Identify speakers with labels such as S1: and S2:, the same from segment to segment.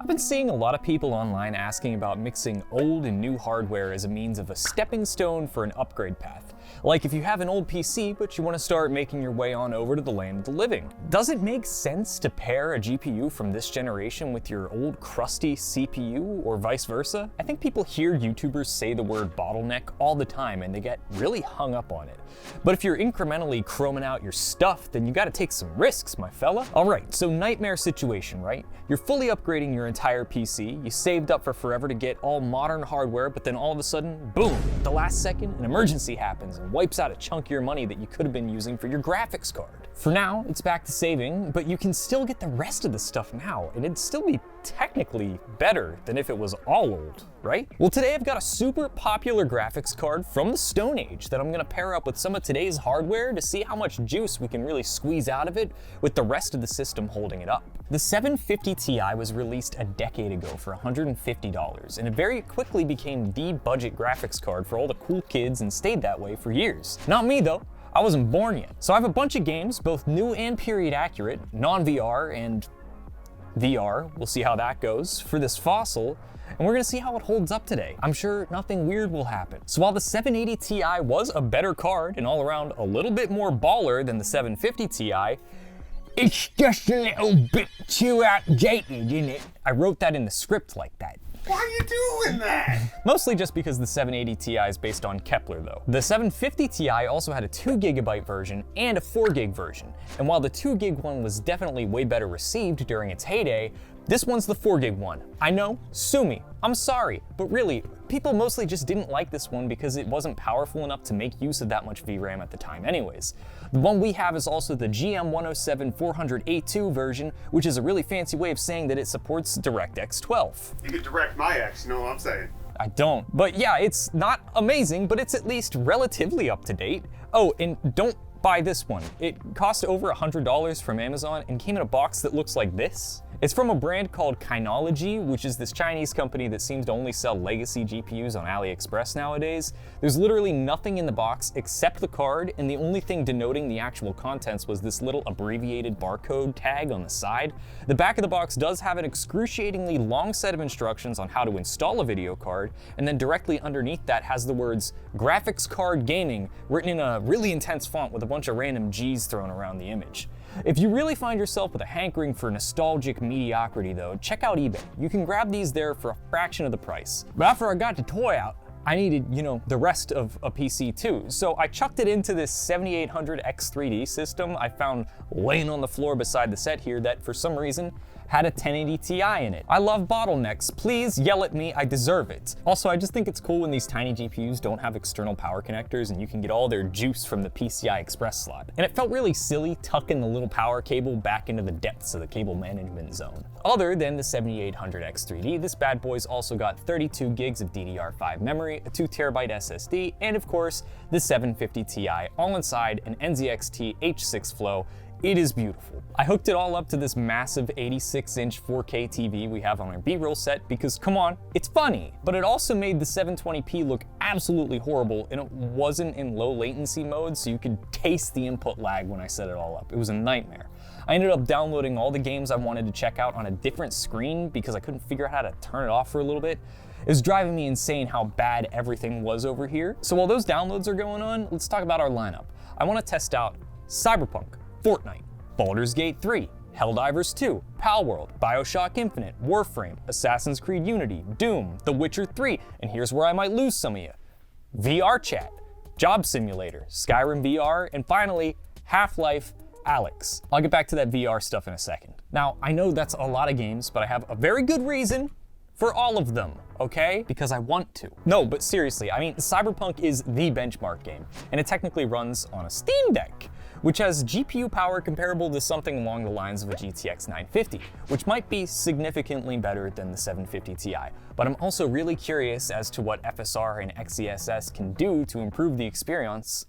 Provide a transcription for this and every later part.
S1: I've been seeing a lot of people online asking about mixing old and new hardware as a means of a stepping stone for an upgrade path. Like if you have an old PC, but you want to start making your way on over to the land of the living. Does it make sense to pair a GPU from this generation with your old crusty CPU or vice versa? I think people hear YouTubers say the word bottleneck all the time and they get really hung up on it. But if you're incrementally chroming out your stuff, then you gotta take some risks, my fella. Alright, so nightmare situation, right? You're fully upgrading your entire PC, you saved up for forever to get all modern hardware, but then all of a sudden, boom, at the last second, an emergency happens and wipes out a chunk of your money that you could have been using for your graphics card. For now, it's back to saving, but you can still get the rest of the stuff now, and it'd still be technically better than if it was all old, right? Well, today I've got a super popular graphics card from the Stone Age that I'm gonna pair up with some of today's hardware to see how much juice we can really squeeze out of it with the rest of the system holding it up. The 750 Ti was released a decade ago for $150, and it very quickly became the budget graphics card for all the cool kids and stayed that way for years. Not me though. I wasn't born yet. So I have a bunch of games, both new and period accurate, non-VR and VR, we'll see how that goes, for this fossil, and we're gonna see how it holds up today. I'm sure nothing weird will happen. So while the 780 Ti was a better card and all around a little bit more baller than the 750 Ti, it's just a little bit too outdated, isn't it? I wrote that in the script like that.
S2: Why are you doing that?
S1: Mostly just because the 780 Ti is based on Kepler though. The 750 Ti also had a 2GB version and a 4GB version, and while the 2GB one was definitely way better received during its heyday, this one's the 4GB one. I know, sue me, I'm sorry, but really, people mostly just didn't like this one because it wasn't powerful enough to make use of that much VRAM at the time anyways. The one we have is also the GM107-400A2 version, which is a really fancy way of saying that it supports DirectX 12.
S2: You could direct my X, you know what I'm saying?
S1: I don't. But yeah, it's not amazing, but it's at least relatively up to date. Oh, and don't buy this one. It cost over $100 from Amazon and came in a box that looks like this. It's from a brand called Kynology, which is this Chinese company that seems to only sell legacy GPUs on AliExpress nowadays. There's literally nothing in the box except the card, and the only thing denoting the actual contents was this little abbreviated barcode tag on the side. The back of the box does have an excruciatingly long set of instructions on how to install a video card, and then directly underneath that has the words Graphics Card Gaming written in a really intense font with a bunch of random G's thrown around the image. If you really find yourself with a hankering for nostalgic mediocrity though, check out eBay. You can grab these there for a fraction of the price. But after I got the toy out, I needed, the rest of a PC too. So I chucked it into this 7800 X3D system I found laying on the floor beside the set here that for some reason had a 1080 Ti in it. I love bottlenecks. Please yell at me, I deserve it. Also, I just think it's cool when these tiny GPUs don't have external power connectors and you can get all their juice from the PCI Express slot. And it felt really silly tucking the little power cable back into the depths of the cable management zone. Other than the 7800 X3D, this bad boy's also got 32 gigs of DDR5 memory, a 2TB SSD, and of course, the 750 Ti, all inside an NZXT H6 Flow. It is beautiful. I hooked it all up to this massive 86-inch 4K TV we have on our B-roll set because, come on, it's funny. But it also made the 720p look absolutely horrible, and it wasn't in low latency mode, so you could taste the input lag when I set it all up. It was a nightmare. I ended up downloading all the games I wanted to check out on a different screen because I couldn't figure out how to turn it off for a little bit. It was driving me insane how bad everything was over here. So while those downloads are going on, let's talk about our lineup. I want to test out Cyberpunk, Fortnite, Baldur's Gate 3, Helldivers 2, Palworld, Bioshock Infinite, Warframe, Assassin's Creed Unity, Doom, The Witcher 3, and here's where I might lose some of you. VR Chat, Job Simulator, Skyrim VR, and finally, Half-Life Alyx. I'll get back to that VR stuff in a second. Now, I know that's a lot of games, but I have a very good reason for all of them, okay? Because I want to. No, but seriously, I mean, Cyberpunk is the benchmark game, and it technically runs on a Steam Deck, which has GPU power comparable to something along the lines of a GTX 950, which might be significantly better than the 750 Ti. But I'm also really curious as to what FSR and XeSS can do to improve the experience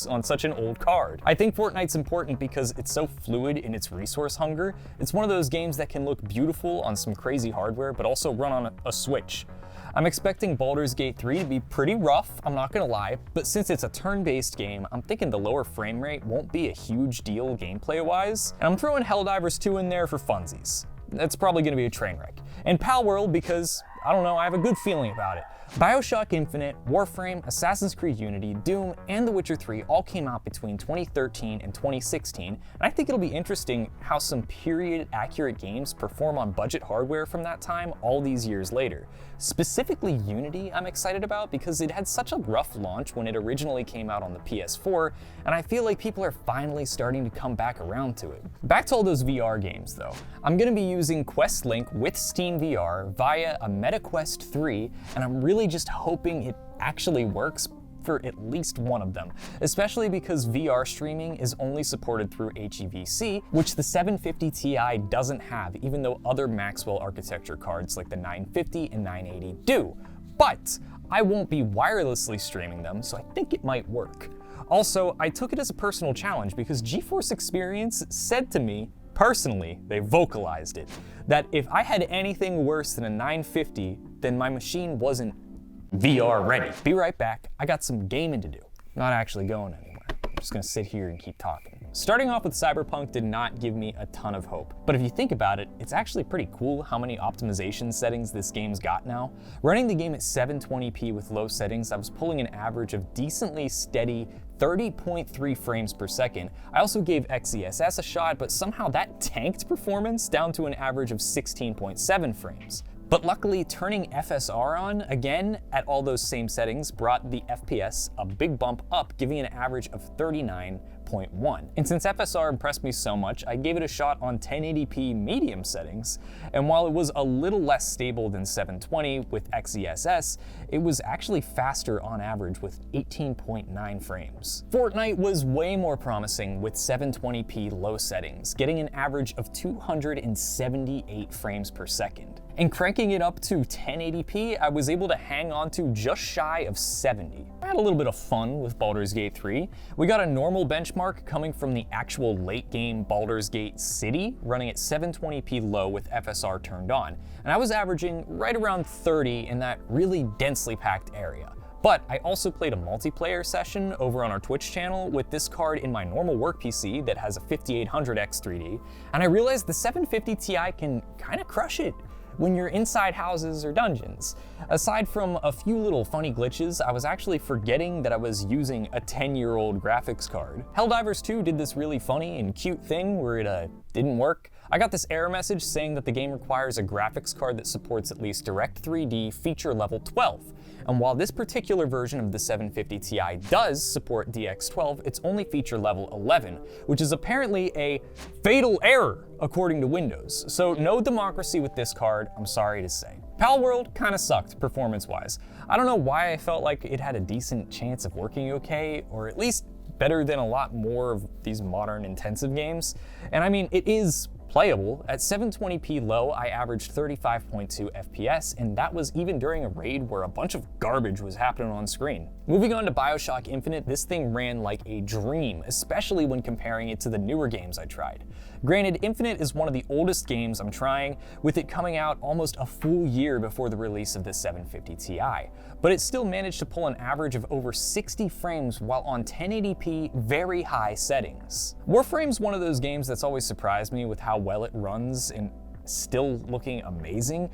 S1: on such an old card. I think Fortnite's important because it's so fluid in its resource hunger. It's one of those games that can look beautiful on some crazy hardware, but also run on a Switch. I'm expecting Baldur's Gate 3 to be pretty rough, I'm not gonna lie, but since it's a turn-based game, I'm thinking the lower frame rate won't be a huge deal gameplay-wise, and I'm throwing Helldivers 2 in there for funsies. That's probably gonna be a train wreck. And Palworld because, I don't know, I have a good feeling about it. BioShock Infinite, Warframe, Assassin's Creed Unity, Doom, and The Witcher 3 all came out between 2013 and 2016, and I think it'll be interesting how some period-accurate games perform on budget hardware from that time all these years later. Specifically Unity I'm excited about because it had such a rough launch when it originally came out on the PS4, and I feel like people are finally starting to come back around to it. Back to all those VR games though. I'm gonna be using Quest Link with Steam VR via a Meta Quest 3, and I'm really just hoping it actually works for at least one of them, especially because VR streaming is only supported through HEVC, which the 750 Ti doesn't have, even though other Maxwell architecture cards like the 950 and 980 do. But I won't be wirelessly streaming them, so I think it might work. Also, I took it as a personal challenge because GeForce Experience said to me, personally, they vocalized it, that if I had anything worse than a 950, then my machine wasn't VR ready. Be right back, I got some gaming to do. Not actually going anywhere. I'm just gonna sit here and keep talking. Starting off with Cyberpunk did not give me a ton of hope, but if you think about it, it's actually pretty cool how many optimization settings this game's got now. Running the game at 720p with low settings, I was pulling an average of decently steady 30.3 frames per second. I also gave XeSS a shot, but somehow that tanked performance down to an average of 16.7 frames. But luckily, turning FSR on, again, at all those same settings, brought the FPS a big bump up, giving an average of 39.1. And since FSR impressed me so much, I gave it a shot on 1080p medium settings, and while it was a little less stable than 720 with XeSS, it was actually faster on average with 18.9 frames. Fortnite was way more promising with 720p low settings, getting an average of 278 frames per second. And cranking it up to 1080p, I was able to hang on to just shy of 70. I had a little bit of fun with Baldur's Gate 3. We got a normal benchmark coming from the actual late game Baldur's Gate City, running at 720p low with FSR turned on. And I was averaging right around 30 in that really densely packed area. But I also played a multiplayer session over on our Twitch channel with this card in my normal work PC that has a 5800X3D, and I realized the 750 Ti can kind of crush it when you're inside houses or dungeons. Aside from a few little funny glitches, I was actually forgetting that I was using a 10-year-old graphics card. Helldivers 2 did this really funny and cute thing where it didn't work. I got this error message saying that the game requires a graphics card that supports at least Direct3D feature level 12. And while this particular version of the 750 Ti does support DX12, it's only feature level 11, which is apparently a fatal error according to Windows. So no democracy with this card, I'm sorry to say. Palworld kinda sucked performance-wise. I don't know why I felt like it had a decent chance of working okay, or at least better than a lot more of these modern intensive games. And I mean, it is playable. At 720p low, I averaged 35.2 FPS, and that was even during a raid where a bunch of garbage was happening on screen. Moving on to BioShock Infinite, this thing ran like a dream, especially when comparing it to the newer games I tried. Granted, Infinite is one of the oldest games I'm trying, with it coming out almost a full year before the release of the 750 Ti, but it still managed to pull an average of over 60 frames while on 1080p very high settings. Warframe's one of those games that's always surprised me with how well it runs and still looking amazing.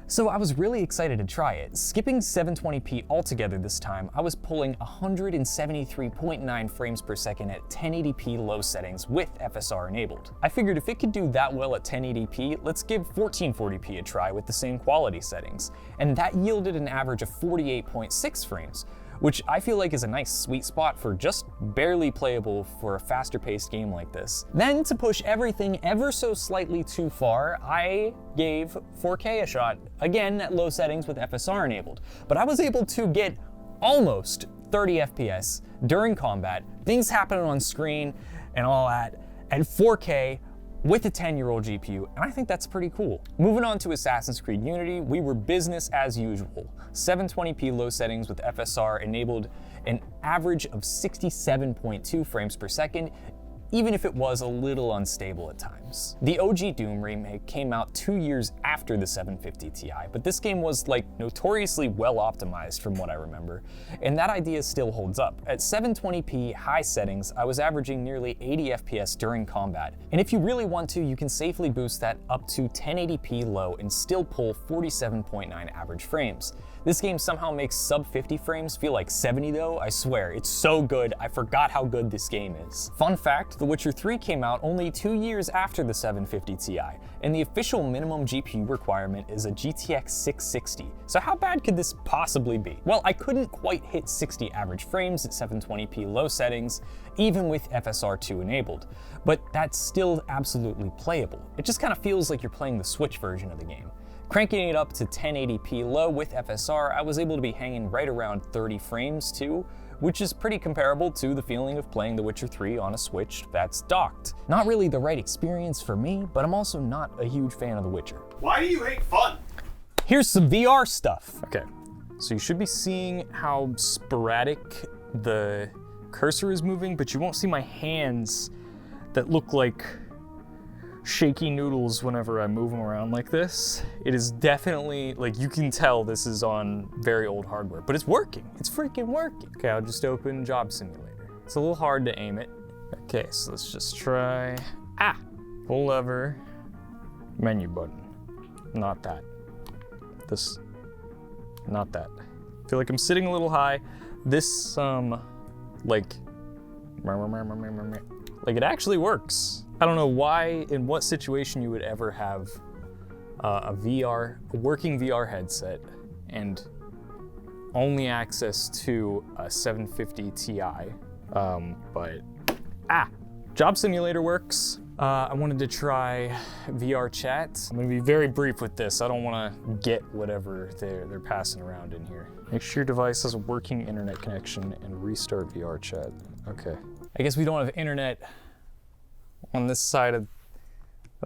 S1: So I was really excited to try it. Skipping 720p altogether this time, I was pulling 173.9 frames per second at 1080p low settings with FSR enabled. I figured if it could do that well at 1080p, let's give 1440p a try with the same quality settings. And that yielded an average of 48.6 frames, which I feel like is a nice sweet spot for just barely playable for a faster paced game like this. Then to push everything ever so slightly too far, I gave 4K a shot, again at low settings with FSR enabled. But I was able to get almost 30 FPS during combat, things happening on screen and all that, at 4K with a 10-year-old GPU, and I think that's pretty cool. Moving on to Assassin's Creed Unity, we were business as usual. 720p low settings with FSR enabled an average of 67.2 frames per second, even if it was a little unstable at times. The OG Doom remake came out 2 years after the 750 Ti, but this game was like notoriously well optimized from what I remember, and that idea still holds up. At 720p high settings, I was averaging nearly 80 FPS during combat, and if you really want to, you can safely boost that up to 1080p low and still pull 47.9 average frames. This game somehow makes sub 50 frames feel like 70 though, I swear, it's so good, I forgot how good this game is. Fun fact, The Witcher 3 came out only 2 years after the 750 Ti, and the official minimum GPU requirement is a GTX 660, so how bad could this possibly be? Well, I couldn't quite hit 60 average frames at 720p low settings, even with FSR2 enabled, but that's still absolutely playable. It just kind of feels like you're playing the Switch version of the game. Cranking it up to 1080p low with FSR, I was able to be hanging right around 30 frames too, which is pretty comparable to the feeling of playing The Witcher 3 on a Switch that's docked. Not really the right experience for me, but I'm also not a huge fan of The Witcher.
S2: Why do you hate fun?
S1: Here's some VR stuff. Okay, so you should be seeing how sporadic the cursor is moving, but you won't see my hands that look like shaky noodles whenever I move them around like this. It is definitely, like, you can tell this is on very old hardware, but it's working. It's freaking working. Okay, I'll just open Job Simulator. It's a little hard to aim it. Okay, so let's just try, pull lever, menu button. Not that. This, not that. I feel like I'm sitting a little high. This, like it actually works. I don't know why, in what situation you would ever have a working VR headset and only access to a 750 Ti, but Job Simulator works. I wanted to try VR chat. I'm gonna be very brief with this. I don't wanna get whatever they're passing around in here. Make sure your device has a working internet connection and restart VR chat. Okay. I guess we don't have internet on this side of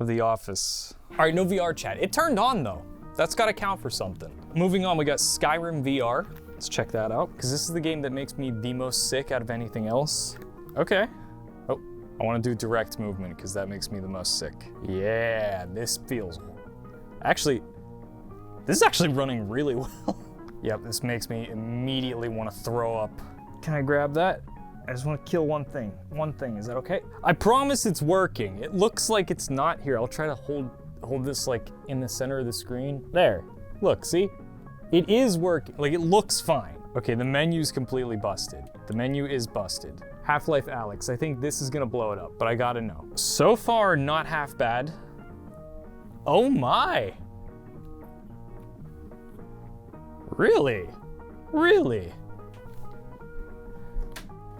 S1: the office. All right, no VR chat. It turned on though. That's gotta count for something. Moving on, we got Skyrim VR. Let's check that out, because this is the game that makes me the most sick out of anything else. Okay. Oh, I wanna do direct movement, because that makes me the most sick. Yeah, this feels... Actually, this is actually running really well. Yep, this makes me immediately wanna throw up. Can I grab that? I just want to kill one thing. One thing, is that okay? I promise it's working. It looks like it's not here. I'll try to hold this like in the center of the screen. There, look, see? It is working, like it looks fine. Okay, the menu's completely busted. The menu is busted. Half-Life Alyx, I think this is gonna blow it up, but I gotta know. So far, not half bad. Oh my. Really? Really?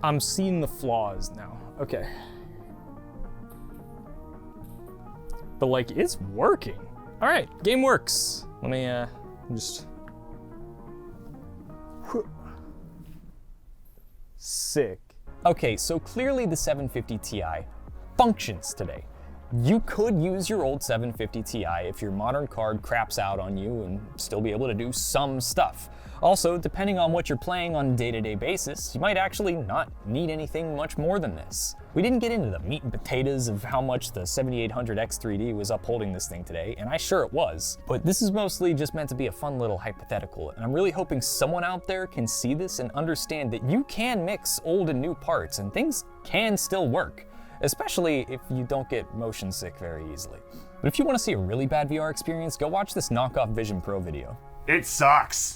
S1: I'm seeing the flaws now. Okay. But like, it's working. All right, game works. Let me just... Sick. Okay, so clearly the 750 Ti functions today. You could use your old 750 Ti if your modern card craps out on you and still be able to do some stuff. Also, depending on what you're playing on a day-to-day basis, you might actually not need anything much more than this. We didn't get into the meat and potatoes of how much the 7800X3D was upholding this thing today, and I sure it was. But this is mostly just meant to be a fun little hypothetical, and I'm really hoping someone out there can see this and understand that you can mix old and new parts, and things can still work, especially if you don't get motion sick very easily. But if you want to see a really bad VR experience, go watch this knockoff Vision Pro video.
S2: It sucks.